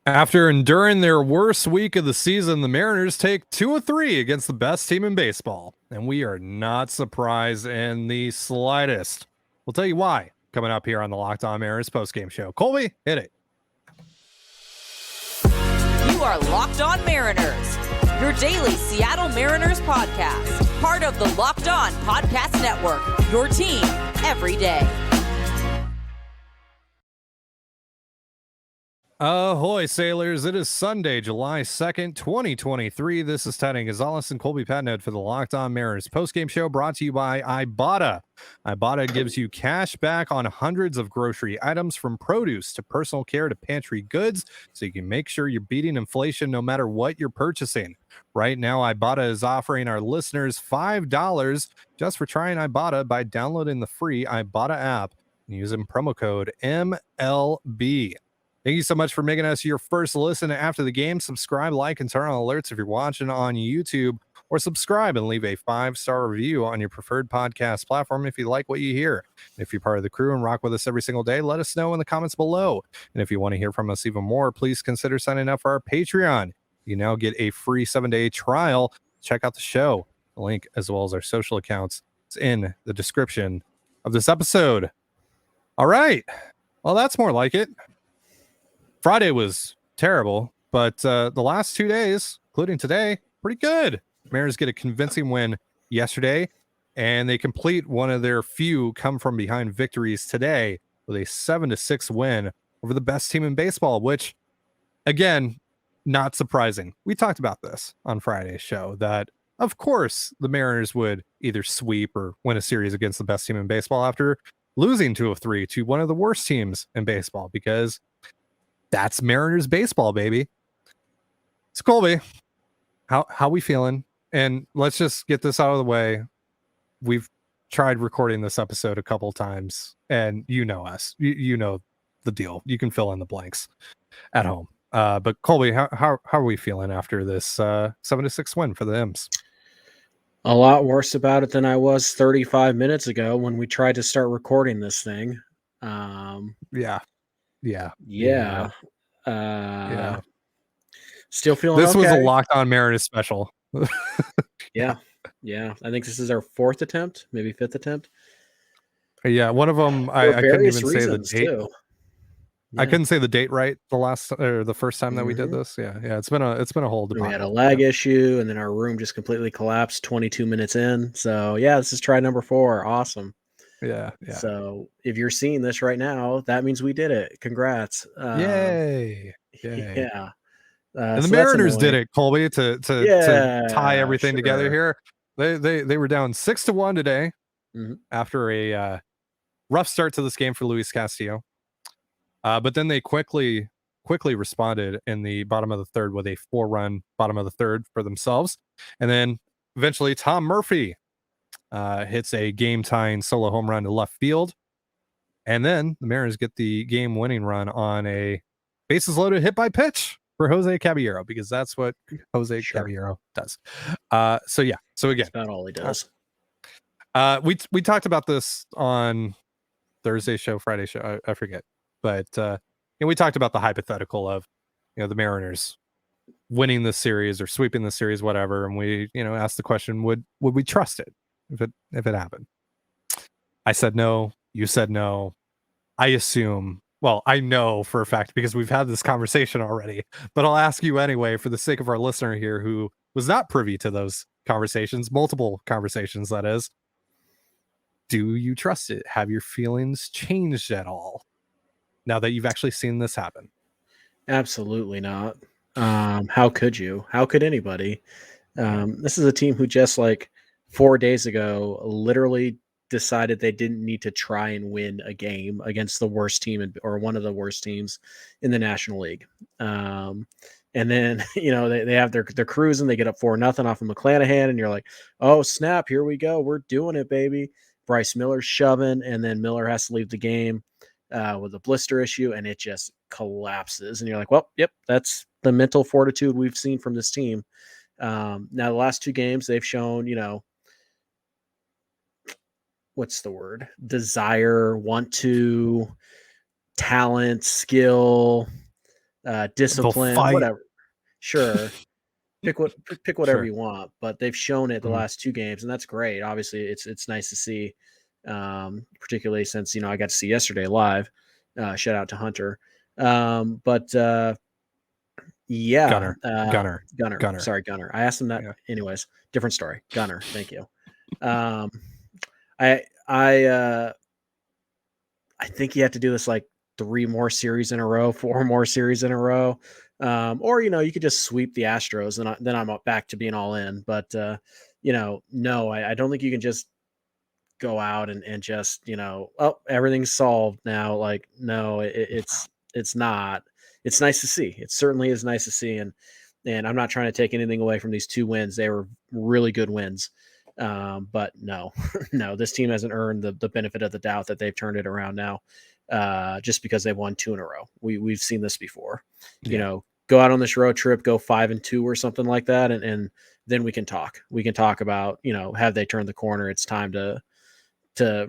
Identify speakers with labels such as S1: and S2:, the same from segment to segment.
S1: After enduring their worst week of the season, the Mariners take 2 of 3 against the best team in baseball. And we are not surprised in the slightest. We'll tell you why coming up here on the Locked On Mariners postgame show. Colby, hit it.
S2: You are Locked On Mariners, your daily Seattle Mariners podcast. Part of the Locked On Podcast Network, your team every day.
S1: Ahoy, sailors. It is Sunday, July 2nd, 2023. This is Teddy Gonzalez and Colby Patnode for the Locked On Mariners postgame show brought to you by Ibotta. Ibotta gives you cash back on hundreds of grocery items from produce to personal care to pantry goods, so you can make sure you're beating inflation no matter what you're purchasing. Right now, Ibotta is offering our listeners $5 just for trying Ibotta by downloading the free Ibotta app and using promo code MLB. Thank you so much for making us your first listen after the game. Subscribe, like, and turn on alerts if you're watching on YouTube, or subscribe and leave a 5-star review on your preferred podcast platform if you like what you hear. And if you're part of the crew and rock with us every single day, let us know in the comments below. And if you want to hear from us even more, please consider signing up for our Patreon. You now get a free 7-day trial. Check out the show. The link, as well as our social accounts, is in the description of this episode. All right. Well, that's more like it. Friday was terrible, but the last 2 days, including today, pretty good. Mariners get a convincing win yesterday, and they complete one of their few come-from-behind victories today with a 7-6 win over the best team in baseball, which, again, not surprising. We talked about this on Friday's show, that, of course, the Mariners would either sweep or win a series against the best team in baseball after losing 2 of 3 to one of the worst teams in baseball, because that's Mariners baseball, baby. So Colby, how we feeling? And let's just get this out of the way. We've tried recording this episode a couple times, and you know us. You know the deal. You can fill in the blanks at home. But Colby, how are we feeling after this 7-6 win for the M's?
S3: A lot worse about it than I was 35 minutes ago when we tried to start recording this thing.
S1: Yeah.
S3: Still feeling
S1: this
S3: okay.
S1: was a Locked On Mariners special.
S3: Yeah. I think this is our 4th attempt, maybe 5th attempt.
S1: Yeah, one of them I couldn't even say the date.
S3: Too. Yeah.
S1: I couldn't say the date right the first time that we did this. Yeah, it's been a whole debate.
S3: We had a lag issue, and then our room just completely collapsed 22 minutes in. So yeah, this is try number 4. Awesome.
S1: Yeah.
S3: So if you're seeing this right now, that means we did it. Congrats.
S1: Yay.
S3: Yeah.
S1: And the Mariners did it, Colby, to tie everything together here. They were down 6-1 today after a rough start to this game for Luis Castillo. But then they quickly responded in the bottom of the third with a 4-run bottom of the third for themselves. And then eventually Tom Murphy hits a game-tying solo home run to left field. And then the Mariners get the game-winning run on a bases-loaded hit by pitch for Jose Caballero, because that's what Jose Caballero does. So again,
S3: that's about all he does.
S1: We talked about this on Thursday show, Friday show, I forget. But we talked about the hypothetical of the Mariners winning the series or sweeping the series, whatever, and we asked the question, would we trust it if it happened? I said no. You said no. I assume. Well, I know for a fact because we've had this conversation already, but I'll ask you anyway for the sake of our listener here who was not privy to those conversations, multiple conversations, that is. Do you trust it? Have your feelings changed at all now that you've actually seen this happen?
S3: Absolutely not. How could you? How could anybody? This is a team who just 4 days ago literally decided they didn't need to try and win a game against the worst team or one of the worst teams in the National League. And then, they have their cruising, they get up 4-0 off of McClanahan, and you're like, oh snap, here we go. We're doing it, baby. Bryce Miller's shoving, and then Miller has to leave the game with a blister issue, and it just collapses. And you're like, well, yep, that's the mental fortitude we've seen from this team. Now, the last 2 games, they've shown, what's the word? Desire, want to, talent, skill, discipline,
S1: fight.
S3: whatever. Sure. Pick whatever
S1: Sure.
S3: you want, but they've shown it the
S1: Mhm.
S3: last 2 games, and that's great. Obviously, it's nice to see, particularly since I got to see yesterday live. Shout out to Hunter. But yeah, Gunner.
S1: Gunner.
S3: Sorry, Gunner. I asked him that.
S1: Yeah.
S3: Anyways, different story. Gunner. Thank you. I think you have to do this like 3 more series in a row, 4 more series in a row. Or you could just sweep the Astros and then I'm back to being all in. But no, I don't think you can just go out and just, oh, everything's solved now. Like, no, it's not. It's nice to see. It certainly is nice to see. And I'm not trying to take anything away from these 2 wins. They were really good wins. But no, no, this team hasn't earned the benefit of the doubt that they've turned it around now. Just because they've won 2 in a row. We've seen this before.
S1: Yeah.
S3: Go out on this road trip, go 5-2 or something like that, and then we can talk. We can talk about, have they turned the corner? It's time to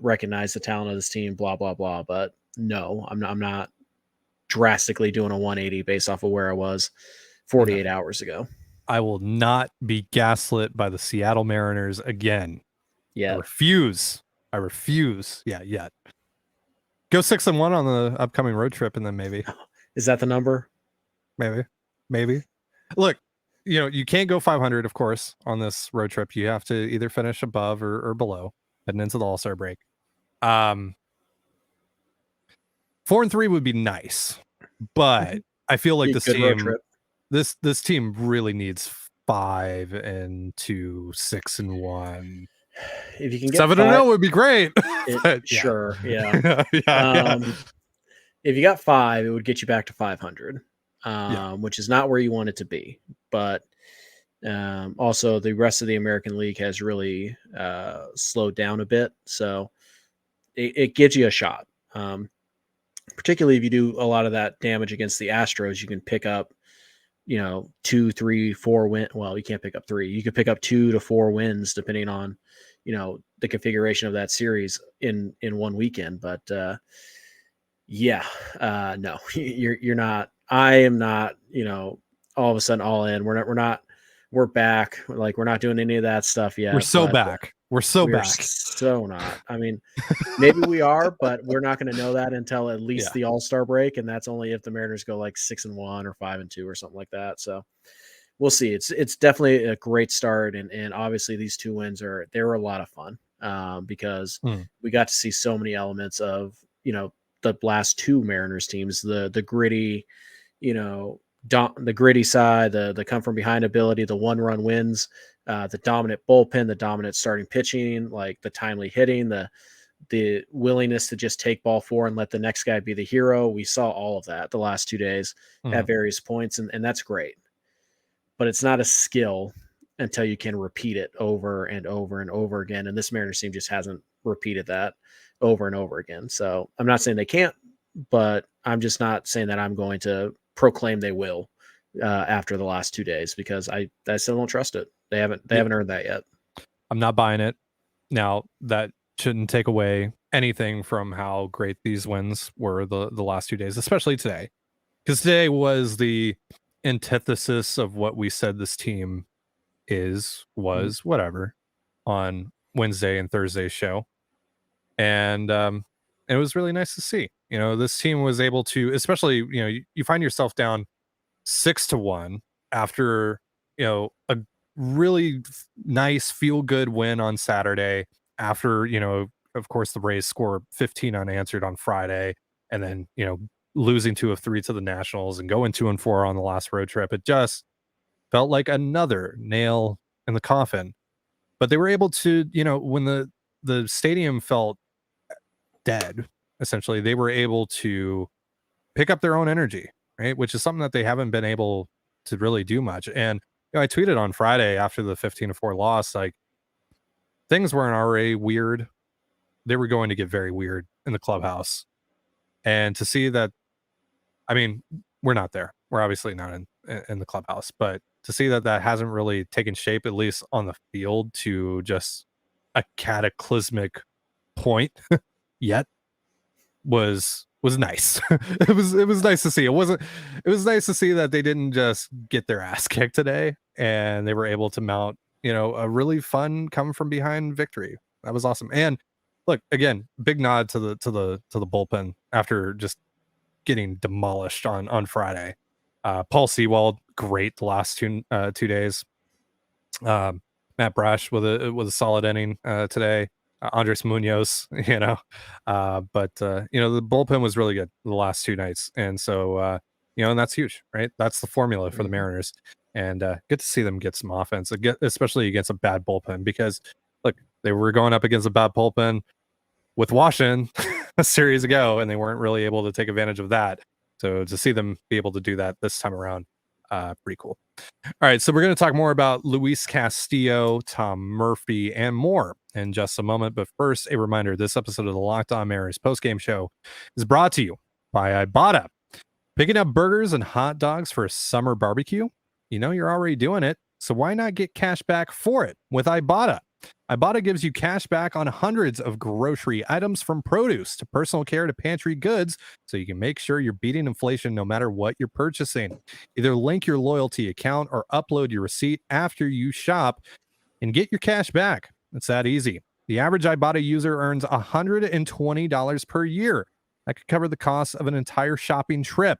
S3: recognize the talent of this team, blah, blah, blah. But no, I'm not drastically doing a 180 based off of where I was 48 hours ago.
S1: I will not be gaslit by the Seattle Mariners again.
S3: Yeah.
S1: I refuse. Yeah, yet. Go 6-1 on the upcoming road trip, and then maybe.
S3: Is that the number?
S1: Maybe. Look, you can't go 500, of course, on this road trip. You have to either finish above or below heading into the All-Star break. 4-3 would be nice, but I feel like this team really needs 5-2, 6-1.
S3: If you can get
S1: 7-0 would be great.
S3: Sure, yeah. If you got 5, it would get you back to 500, which is not where you want it to be. But also, the rest of the American League has really slowed down a bit, so it gives you a shot. Particularly if you do a lot of that damage against the Astros, you can pick up 2, 3, 4 win. Well, you can't pick up 3. You could pick up 2 to 4 wins depending on the configuration of that series in one weekend. But no, you're not. I am not. All of a sudden all in. We're back. Like, we're not doing any of that stuff yet.
S1: We're so back. We're so back.
S3: So not. I mean, maybe we are, but we're not going to know that until at least the All-Star break, and that's only if the Mariners go like 6-1 or 5-2 or something like that. So we'll see. It's definitely a great start, and obviously these 2 wins they were a lot of fun because we got to see so many elements of the last 2 Mariners teams, the gritty, the gritty side, the come from behind ability, the 1-run wins, the dominant bullpen, the dominant starting pitching, like the timely hitting, the willingness to just take ball 4 and let the next guy be the hero. We saw all of that the last 2 days at various points, and that's great. But it's not a skill until you can repeat it over and over and over again. And this Mariners team just hasn't repeated that over and over again. So I'm not saying they can't, but I'm just not saying that I'm going to proclaim they will after the last 2 days, because I still don't trust it. They haven't earned that yet.
S1: I'm not buying it. Now, that shouldn't take away anything from how great these wins were the last 2 days, especially today, because today was the antithesis of what we said this team was whatever on Wednesday and Thursday's show. And it was really nice to see. This team was able to, especially, you find yourself down 6-1 after, a really nice feel-good win on Saturday, after, of course, the Rays score 15 unanswered on Friday, and then, losing 2 of 3 to the Nationals and going 2-4 on the last road trip. It just felt like another nail in the coffin. But they were able to, when the stadium felt dead, essentially, they were able to pick up their own energy, right? Which is something that they haven't been able to really do much. And I tweeted on Friday after the 15-4 loss, like, things weren't already weird. They were going to get very weird in the clubhouse. And to see that, I mean, we're not there. We're obviously not in the clubhouse, but to see that hasn't really taken shape, at least on the field, to just a cataclysmic point yet, was nice. It was nice to see. It was nice to see that they didn't just get their ass kicked today, and they were able to mount, a really fun come from behind victory. That was awesome. And look, again, big nod to the bullpen after just getting demolished on Friday. Paul Sewald, great the last two days. Matt Brash with a solid inning today. Andres Munoz, but the bullpen was really good the last 2 nights, and so and that's huge, right? That's the formula for the Mariners, and good to see them get some offense, especially against a bad bullpen, because look, they were going up against a bad bullpen with Washington a series ago, and they weren't really able to take advantage of that. So to see them be able to do that this time around, pretty cool. All right, so we're going to talk more about Luis Castillo, Tom Murphy, and more in just a moment. But first, a reminder, this episode of the Locked On Mariners postgame show is brought to you by Ibotta. Picking up burgers and hot dogs for a summer barbecue? You're already doing it, so why not get cash back for it with Ibotta? Ibotta gives you cash back on hundreds of grocery items, from produce to personal care to pantry goods, so you can make sure you're beating inflation no matter what you're purchasing. Either link your loyalty account or upload your receipt after you shop and get your cash back. It's that easy. The average Ibotta user earns $120 per year. That could cover the cost of an entire shopping trip.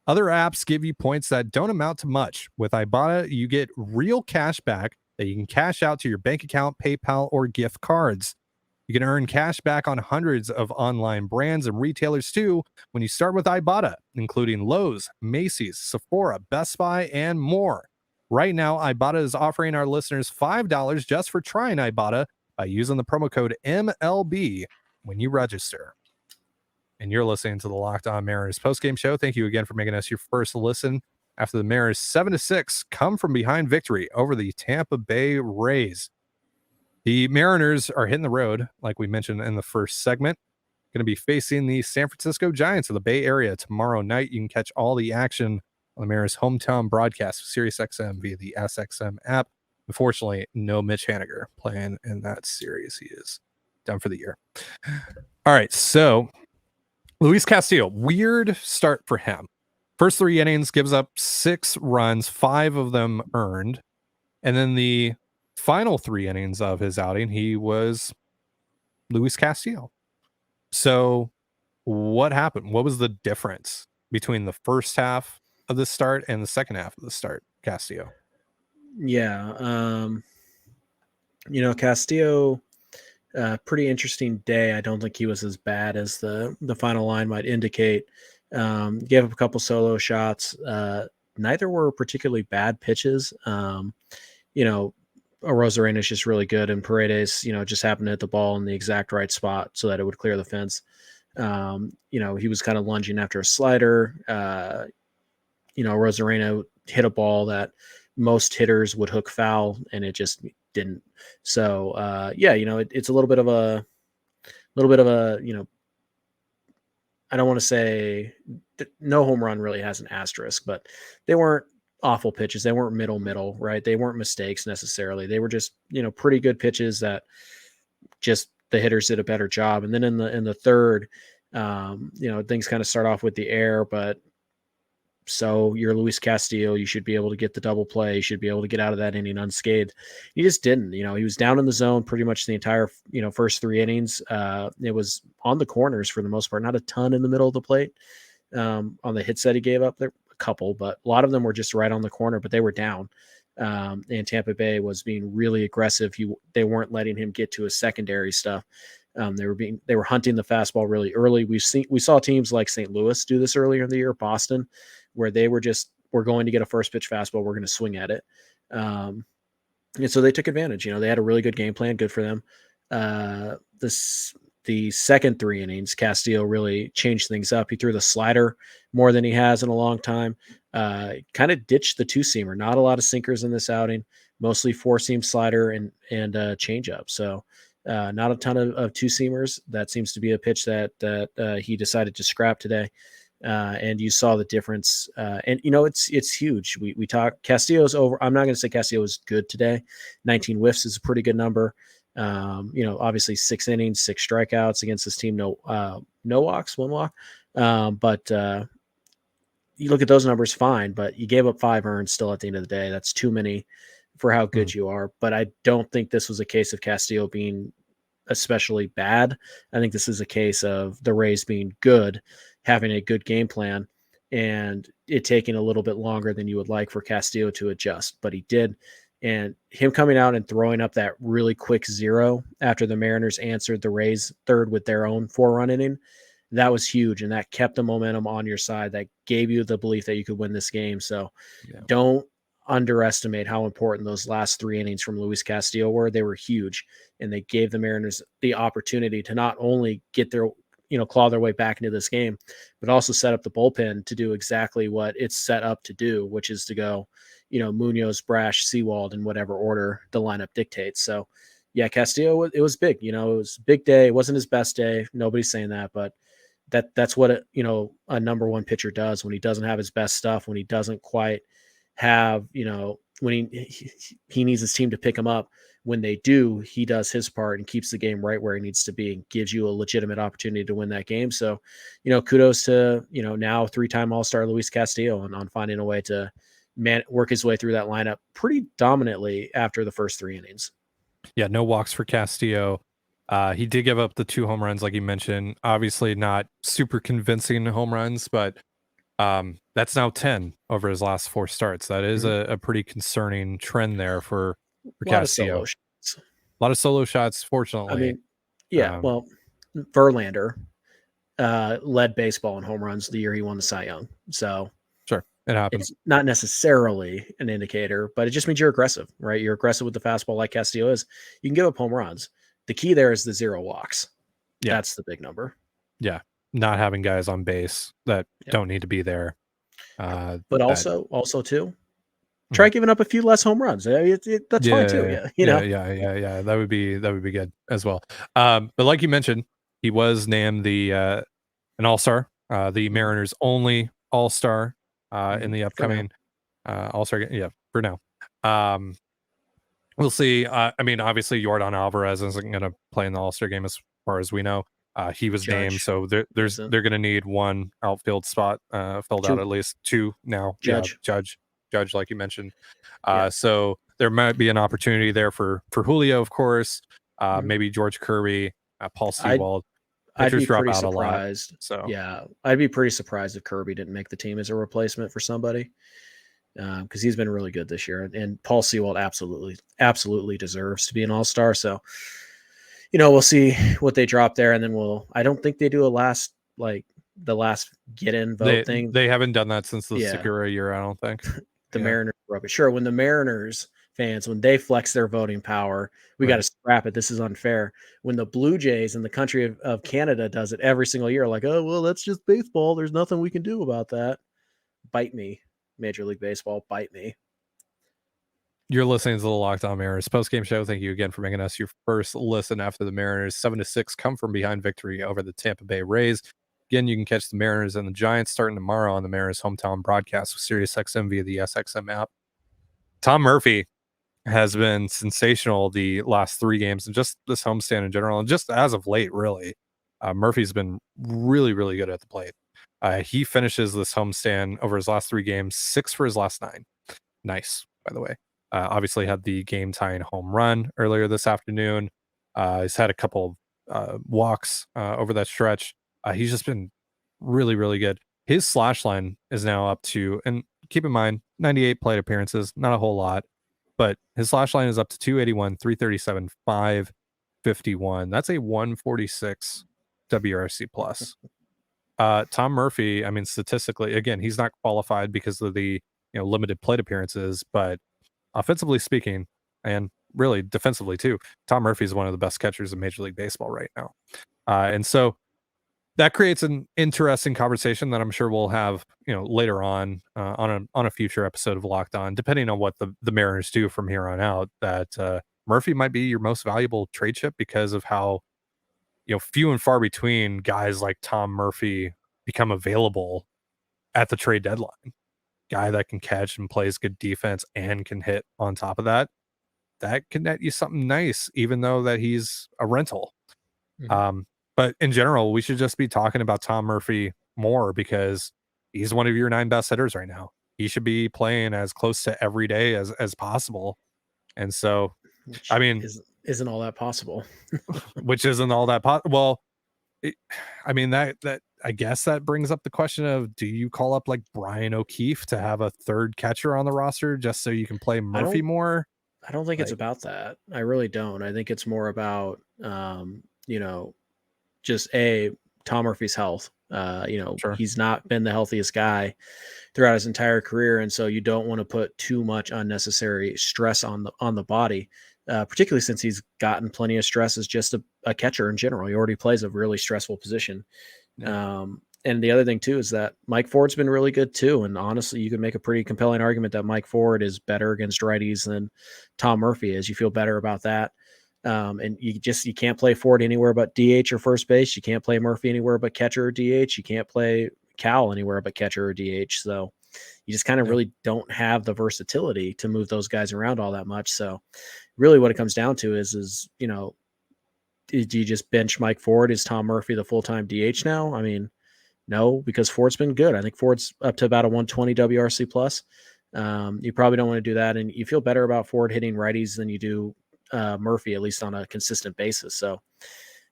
S1: Other apps give you points that don't amount to much. With Ibotta, you get real cash back that you can cash out to your bank account, PayPal, or gift cards. You can earn cash back on hundreds of online brands and retailers too when you start with Ibotta, including Lowe's, Macy's, Sephora, Best Buy, and more. Right now, Ibotta is offering our listeners $5 just for trying Ibotta by using the promo code MLB when you register. And you're listening to the Locked On Mariners postgame show. Thank you again for making us your first listen after the Mariners 7-6 come from behind victory over the Tampa Bay Rays. The Mariners are hitting the road, like we mentioned in the first segment. Going to be facing the San Francisco Giants of the Bay Area tomorrow night. You can catch all the action on the Mariners' hometown broadcast of SiriusXM via the SXM app. Unfortunately, no Mitch Haniger playing in that series. He is done for the year. All right, so Luis Castillo, weird start for him. First 3 innings, gives up 6 runs, 5 of them earned. And then the final 3 innings of his outing, he was Luis Castillo. So what happened? What was the difference between the first half of the start and the second half of the start, Castillo?
S3: Yeah. Castillo, pretty interesting day. I don't think he was as bad as the final line might indicate. Gave up a couple solo shots. Neither were particularly bad pitches. Rosarena is just really good, and Paredes, just happened to hit the ball in the exact right spot so that it would clear the fence. He was kind of lunging after a slider. Rosarena hit a ball that most hitters would hook foul, and it just didn't. So, it's a little bit of a, I don't want to say no home run really has an asterisk, but they weren't awful pitches. They weren't middle, right? They weren't mistakes necessarily. They were just, pretty good pitches that just the hitters did a better job. And then in the third, things kind of start off with the air, but so you're Luis Castillo. You should be able to get the double play. You should be able to get out of that inning unscathed. He just didn't. He was down in the zone pretty much the entire, first 3 innings. It was on the corners for the most part, not a ton in the middle of the plate. On the hits that he gave up, there a couple, but a lot of them were just right on the corner, but they were down. And Tampa Bay was being really aggressive. They weren't letting him get to his secondary stuff. They were hunting the fastball really early. We saw teams like St. Louis do this earlier in the year, Boston, where they we're going to get a first pitch fastball. We're going to swing at it. And so they took advantage. They had a really good game plan. Good for them. The second 3 innings, Castillo really changed things up. He threw the slider more than he has in a long time. Kind of ditched the 2-seamer. Not a lot of sinkers in this outing. Mostly 4-seam slider and changeup. So not a ton of 2-seamers. That seems to be a pitch that he decided to scrap today. And you saw the difference. And it's huge. We talk Castillo's over. I'm not going to say Castillo was good today. 19 whiffs is a pretty good number. Obviously 6 innings, 6 strikeouts against this team. No walks, 1 walk. But you look at those numbers, fine, but you gave up 5 earned still at the end of the day. That's too many for how good you are. But I don't think this was a case of Castillo being especially bad. I think this is a case of the Rays being good, having a good game plan, and it taking a little bit longer than you would like for Castillo to adjust. But he did. And him coming out and throwing up that really quick 0 after the Mariners answered the Rays third with their own 4-run inning, that was huge. And that kept the momentum on your side. That gave you the belief that you could win this game. So don't underestimate how important those last 3 innings from Luis Castillo were. They were huge, and they gave the Mariners the opportunity to not only get their, claw their way back into this game, but also set up the bullpen to do exactly what it's set up to do, which is to go, Munoz, Brash, Sewald in whatever order the lineup dictates. So yeah, Castillo, it was big, it was a big day. It wasn't his best day. Nobody's saying that, but that's what a number one pitcher does when he doesn't have his best stuff, when he doesn't quite have, when he needs his team to pick him up. When they do, he does his part and keeps the game right where he needs to be and gives you a legitimate opportunity to win that game. So, kudos to, now 3-time All-Star Luis Castillo on finding a way to work his way through that lineup pretty dominantly after the first 3 innings.
S1: Yeah, no walks for Castillo. He did give up the 2 home runs, like you mentioned. Obviously not super convincing home runs, but that's now 10 over his last 4 starts. That is a pretty concerning trend there for Castillo. A lot of solo shots, fortunately.
S3: Well, Verlander led baseball in home runs the year he won the Cy Young. So
S1: sure, it happens.
S3: It's not necessarily an indicator, but it just means you're aggressive, right? You're aggressive with the fastball like Castillo is. You can give up home runs. The key there is the 0 walks. Yeah. That's the big number.
S1: Yeah. Not having guys on base that don't need to be there.
S3: But also too, try giving up a few less home runs. That's fine too.
S1: Yeah. That would be good as well. But like you mentioned, he was named an All-Star, the Mariners' only All-Star in the upcoming All-Star game. Yeah, for now. We'll see. Obviously, Yordan Alvarez isn't going to play in the All-Star game as far as we know. He was named, so they're going to need 1 outfield spot filled out, at least 2 now. Judge, like you mentioned. So there might be an opportunity there for Julio, of course. Maybe George Kirby, Paul Sewald.
S3: I'd be pretty surprised. So I'd be pretty surprised if Kirby didn't make the team as a replacement for somebody, because he's been really good this year, and Paul Sewald absolutely deserves to be an All-Star. So. We'll see what they drop there, and then I don't think they do the last get-in vote thing.
S1: They haven't done that since the Sakura year, I don't think.
S3: Mariners broke it. Sure, when the Mariners fans, when they flex their voting power, we got to scrap it. This is unfair. When the Blue Jays in the country of Canada does it every single year, like, oh, well, that's just baseball. There's nothing we can do about that. Bite me, Major League Baseball, bite me.
S1: You're listening to the Locked On Mariners postgame show. Thank you again for making us your first listen after the Mariners 7-6 come from behind victory over the Tampa Bay Rays. Again, you can catch the Mariners and the Giants starting tomorrow on the Mariners hometown broadcast with SiriusXM via the SXM app. Tom Murphy has been sensational the last 3 games and just this homestand in general, and just as of late, really. Murphy's been really, really good at the plate. He finishes this homestand over his last 3 games, 6 for his last 9. Nice, by the way. Obviously had the game-tying home run earlier this afternoon. He's had a couple walks over that stretch. He's just been really, really good. His slash line is now up to, and keep in mind, 98 plate appearances, not a whole lot, but his slash line is up to 281, 337, 551. That's a 146 WRC plus. Tom Murphy, statistically, again, he's not qualified because of the limited plate appearances, but offensively speaking, and really defensively too, Tom Murphy is one of the best catchers in Major League Baseball right now. And so that creates an interesting conversation that I'm sure we'll have, later on a future episode of Locked On, depending on what the Mariners do from here on out, that Murphy might be your most valuable trade chip because of how, few and far between guys like Tom Murphy become available at the trade deadline. Guy that can catch and plays good defense and can hit on top of that. that can net you something nice, even though that he's a rental.
S3: Mhm.
S1: But in general, we should just be talking about Tom Murphy more because he's one of your 9 best hitters right now. He should be playing as close to every day as possible. And so,
S3: Which
S1: I mean,
S3: isn't all that possible.
S1: which isn't all that well, I mean that I guess that brings up the question of, do you call up like Brian O'Keefe to have a third catcher on the roster just so you can play Murphy more?
S3: I don't think it's
S1: Like,
S3: about that. I really don't. I think it's more about just Tom Murphy's health.
S1: sure,
S3: He's not been the healthiest guy throughout his entire career, and so you don't want to put too much unnecessary stress on the body, particularly since he's gotten plenty of stress as just a catcher in general. He already plays a really stressful position.
S1: yeah,
S3: And the other thing too is that Mike Ford's been really good too. And honestly, you can make a pretty compelling argument that Mike Ford is better against righties than Tom Murphy is. You feel better about that. And you can't play Ford anywhere but DH or first base. You can't play Murphy anywhere but catcher or DH. You can't play Cal anywhere but catcher or DH. So you just kind of
S1: yeah,
S3: really don't have the versatility to move those guys around all that much. So really what it comes down to is, do you just bench Mike Ford? Is Tom Murphy the full-time DH now? I mean, no, because Ford's been good. I think Ford's up to about a 120 WRC plus. You probably don't want to do that. And you feel better about Ford hitting righties than you do Murphy, at least on a consistent basis. So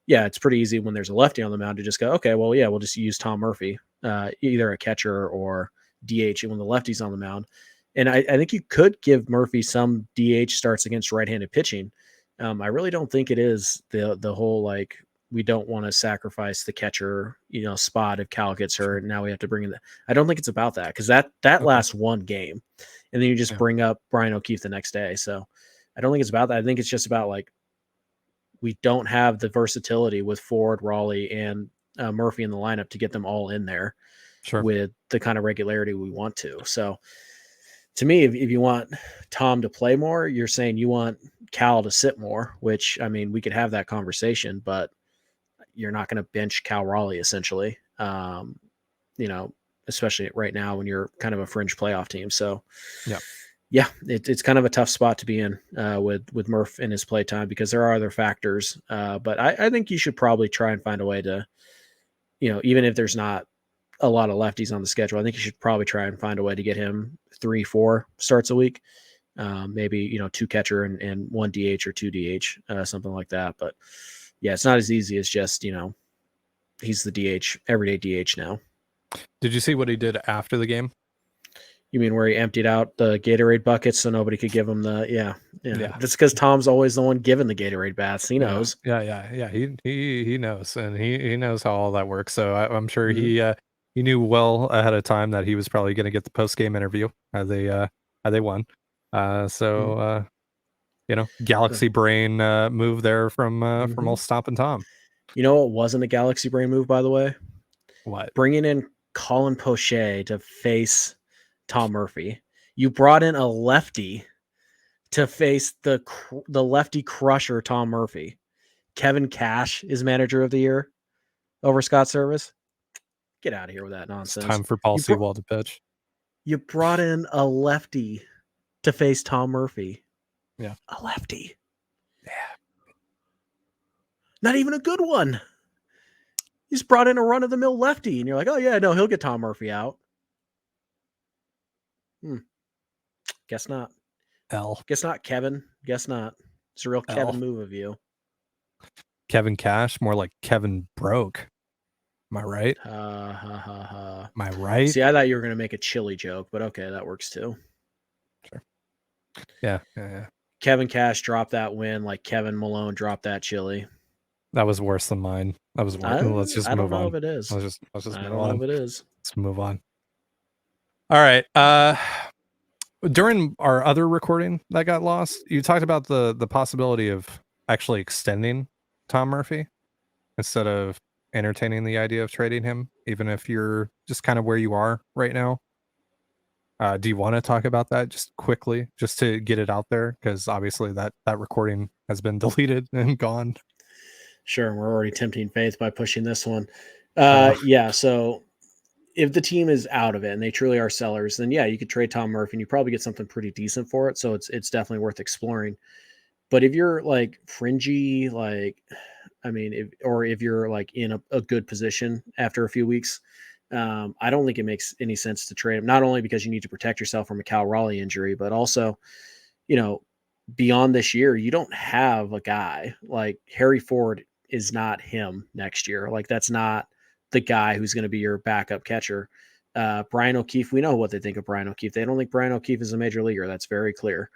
S3: yeah, it's pretty easy when there's a lefty on the mound to just go, okay, well, yeah, we'll just use Tom Murphy, either a catcher or DH when the lefty's on the mound. And I think you could give Murphy some DH starts against right-handed pitching. I really don't think it is the whole like we don't want to sacrifice the catcher, spot if Cal gets hurt.
S1: sure,
S3: And now we have to bring in I don't think it's about that because that
S1: okay,
S3: lasts one game, and then you just
S1: yeah,
S3: bring up Brian O'Keefe the next day. So I don't think it's about that. I think it's just about like we don't have the versatility with Ford, Raleigh, and Murphy in the lineup to get them all in there
S1: sure,
S3: with the kind of regularity we want to. So to me, if you want Tom to play more, you're saying you want Cal to sit more, which I mean, we could have that conversation, but you're not going to bench Cal Raleigh essentially, you know, especially right now when you're kind of a fringe playoff team. So
S1: yeah,
S3: yeah, it's kind of a tough spot to be in with Murph in his play time because there are other factors. But I think you should probably try and find a way to, even if there's not a lot of lefties on the schedule, I think you should probably try and find a way to get him 3-4 starts a week. Maybe, 2 catcher and 1 DH or 2 DH, something like that. But yeah, it's not as easy as just, he's the DH, everyday DH now.
S1: Did you see what he did after the game?
S3: You mean where he emptied out the Gatorade buckets so nobody could give him
S1: Yeah.
S3: That's because Tom's always the one giving the Gatorade baths. He knows.
S1: Yeah. He knows, and he knows how all that works. So I'm sure
S3: Mhm.
S1: he knew well ahead of time that he was probably going to get the post game interview had they won.
S3: Mhm.
S1: So Galaxy brain move there from
S3: Mhm.
S1: old Stompin' Tom.
S3: You know what wasn't a Galaxy Brain move, by the way?
S1: What?
S3: Bringing in Colin Poche to face Tom Murphy. You brought in a lefty to face the lefty crusher Tom Murphy. Kevin Cash is manager of the year over Scott Service. Get out of here with that
S1: It's
S3: nonsense.
S1: time for Paul
S3: You brought
S1: Sewald to pitch.
S3: you brought in a lefty to face Tom Murphy.
S1: Yeah.
S3: A lefty.
S1: Yeah.
S3: Not even a good one. You just brought in a run of the mill lefty, and you're like, oh yeah, no, he'll get Tom Murphy out. Guess not.
S1: L.
S3: Guess not, Kevin. Guess not. It's a real Kevin move of you.
S1: Kevin Cash, more like Kevin Broke. Am I right?
S3: Ha ha ha ha.
S1: Am I right?
S3: See, I thought you were gonna make a chili joke, but okay, that works too.
S1: Sure. Yeah.
S3: Kevin Cash dropped that win like Kevin Malone dropped that chili.
S1: That was worse than mine. That was worse. Let's just
S3: I don't
S1: move
S3: know
S1: on.
S3: if it is.
S1: Let's just
S3: I
S1: move
S3: don't know
S1: on.
S3: if it is.
S1: Let's move on. All right. During our other recording that got lost, you talked about the possibility of actually extending Tom Murphy instead of entertaining the idea of trading him, even if you're just kind of where you are right now. Do you want to talk about that just quickly, just to get it out there? Because obviously that recording has been deleted and gone.
S3: Sure, we're already tempting faith by pushing this one.
S1: Oh.
S3: Yeah, so if the team is out of it and they truly are sellers, then yeah, you could trade Tom Murphy and you probably get something pretty decent for it. So it's definitely worth exploring. But if you're like fringy, like, I mean, if you're like in a good position after a few weeks, I don't think it makes any sense to trade him. Not only because you need to protect yourself from a Cal Raleigh injury, but also, you know, beyond this year, you don't have a guy like Harry Ford is not him next year. Like that's not the guy who's going to be your backup catcher. Brian O'Keefe, we know what they think of Brian O'Keefe. They don't think Brian O'Keefe is a major leaguer. That's very clear.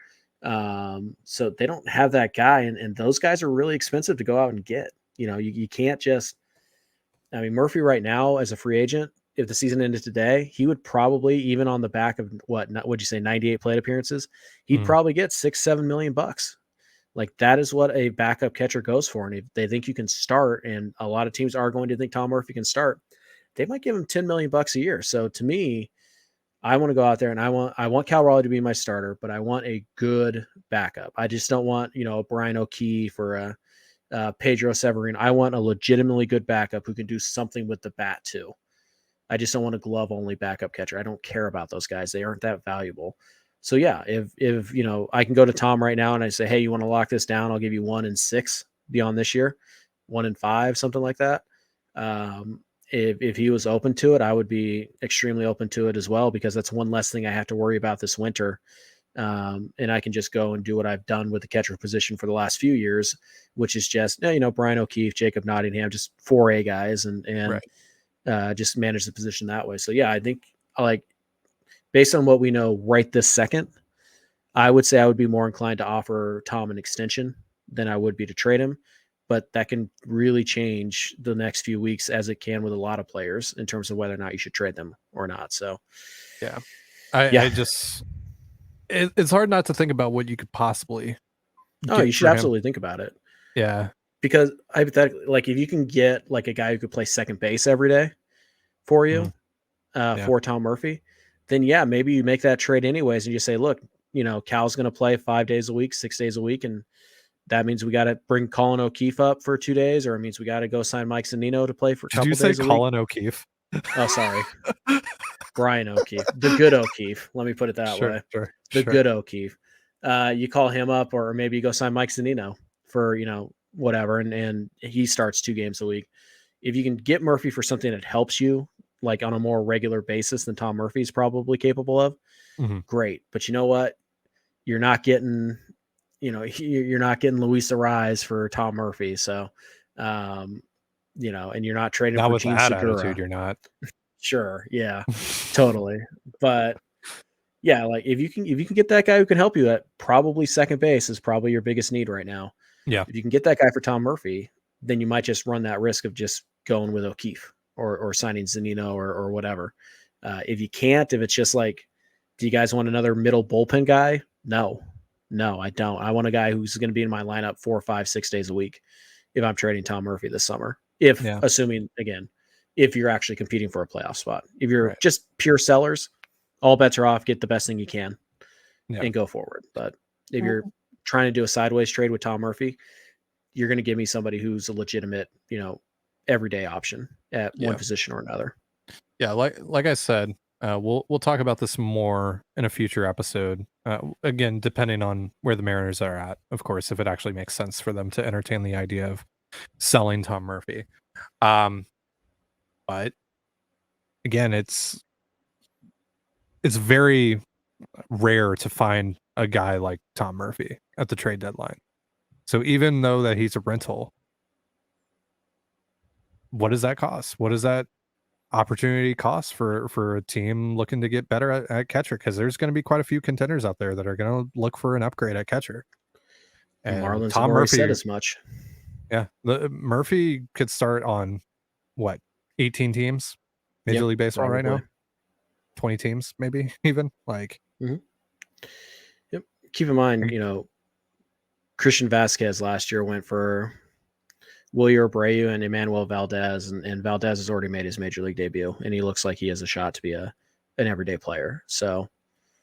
S3: So they don't have that guy, and those guys are really expensive to go out and get. You can't just. I mean, Murphy right now as a free agent, if the season ended today, he would probably, even on the back of what'd you say, 98 plate appearances, he'd probably get $6-7 million bucks. Like that is what a backup catcher goes for. And if they think you can start, and a lot of teams are going to think Tom Murphy can start, they might give him 10 million bucks a year. So to me, I want to go out there and I want Cal Raleigh to be my starter, but I want a good backup. I just don't want, a Brian O'Keefe or a Pedro Severino. I want a legitimately good backup who can do something with the bat too. I just don't want a glove only backup catcher. I don't care about those guys. They aren't that valuable. So yeah, if I can go to Tom right now and I say, hey, you want to lock this down? I'll give you 1 and 6 beyond this year, 1 and 5, something like that. If he was open to it, I would be extremely open to it as well, because that's one less thing I have to worry about this winter. And I can just go and do what I've done with the catcher position for the last few years, which is just, Brian O'Keefe, Jacob Nottingham, just 4A guys and right. Just manage the position that way. So yeah, I think based on what we know right this second, I would say I would be more inclined to offer Tom an extension than I would be to trade him. But that can really change the next few weeks, as it can with a lot of players, in terms of whether or not you should trade them or not. So,
S1: yeah, I just, it's hard not to think about what you could possibly.
S3: Oh, you should absolutely think about it.
S1: Yeah.
S3: Because hypothetically, like if you can get like a guy who could play second base every day for you, for Tom Murphy, then yeah, maybe you make that trade anyways and you say, look, Cal's going to play 5 days a week, 6 days a week, and that means we got to bring Colin O'Keefe up for 2 days, or it means we got to go sign Mike Zunino to play for a couple days a week.
S1: Did you say Colin O'Keefe?
S3: Oh, sorry. Brian O'Keefe. The good O'Keefe. Let me put it that way. The good O'Keefe. You call him up, or maybe you go sign Mike Zunino for, whatever, and he starts 2 games a week. If you can get Murphy for something that helps you, like on a more regular basis than Tom Murphy is probably capable of, great. But you know what? You're not getting... you're not getting Luis Arise for Tom Murphy. So, and you're not trading
S1: not
S3: for
S1: with
S3: Gene
S1: that
S3: Segura.
S1: attitude, you're not.
S3: Sure. Yeah, totally. But yeah, like if you can get that guy who can help you at probably second base is probably your biggest need right now.
S1: Yeah.
S3: If you can get that guy for Tom Murphy, then you might just run that risk of just going with O'Keefe or signing Zunino or whatever. If you can't, if it's just like, do you guys want another middle bullpen guy? No, I don't. I want a guy who's going to be in my lineup 4, 5, 6 days a week if I'm trading Tom Murphy this summer. Assuming, again, if you're actually competing for a playoff spot. If you're just pure sellers, all bets are off. Get the best thing you can and go forward. But if you're trying to do a sideways trade with Tom Murphy, you're going to give me somebody who's a legitimate, everyday option at one position or another.
S1: Yeah, like I said, we'll talk about this more in a future episode. Again, depending on where the Mariners are at, of course, if it actually makes sense for them to entertain the idea of selling Tom Murphy. But again, it's very rare to find a guy like Tom Murphy at the trade deadline. So even though that he's a rental, what does that cost? What does that opportunity cost for a team looking to get better at catcher? Because there's going to be quite a few contenders out there that are going to look for an upgrade at catcher.
S3: And Marlins Tom Murphy said as much.
S1: Yeah, Murphy could start on 18 teams, Major League Baseball probably. Right now, 20 teams, maybe even like.
S3: Yep. Keep in mind, Christian Vasquez last year went for Wilyer Abreu and Emmanuel Valdez, and Valdez has already made his major league debut, and he looks like he has a shot to be an everyday player. So,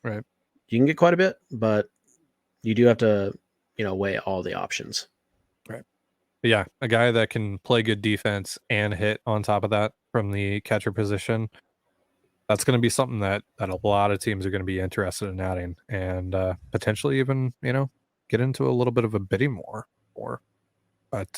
S3: you can get quite a bit, but you do have to, weigh all the options.
S1: Right. But yeah, a guy that can play good defense and hit on top of that from the catcher position. That's going to be something that a lot of teams are going to be interested in adding, and potentially even, get into a little bit of a bidding war for. But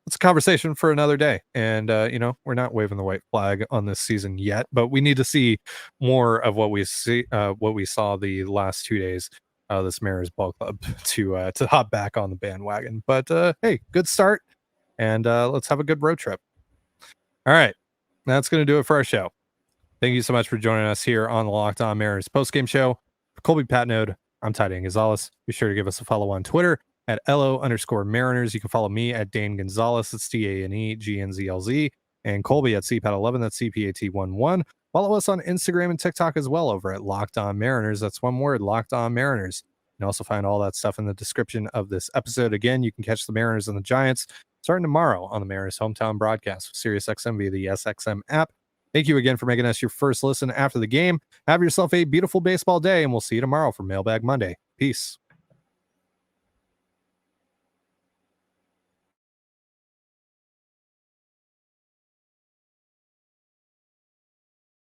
S1: it's a conversation for another day. And we're not waving the white flag on this season yet, but we need to see more of what we saw the last 2 days of this Mariners ball club to hop back on the bandwagon. But hey, good start, and let's have a good road trip. All right, that's going to do it for our show. Thank you so much for joining us here on the Locked On Mariners postgame show. For Colby Patnode, I'm Ty Gonzalez. Be sure to give us a follow on Twitter at LO_Mariners. You can follow me at Dane Gonzalez. It's DANEGNZLZ. And Colby at CPAT11. That's CPAT11. Follow us on Instagram and TikTok as well over at Locked On Mariners. That's one word, Locked On Mariners. You can also find all that stuff in the description of this episode. Again, you can catch the Mariners and the Giants starting tomorrow on the Mariners hometown broadcast with SiriusXM via the SXM app. Thank you again for making us your first listen after the game. Have yourself a beautiful baseball day, and we'll see you tomorrow for Mailbag Monday. Peace.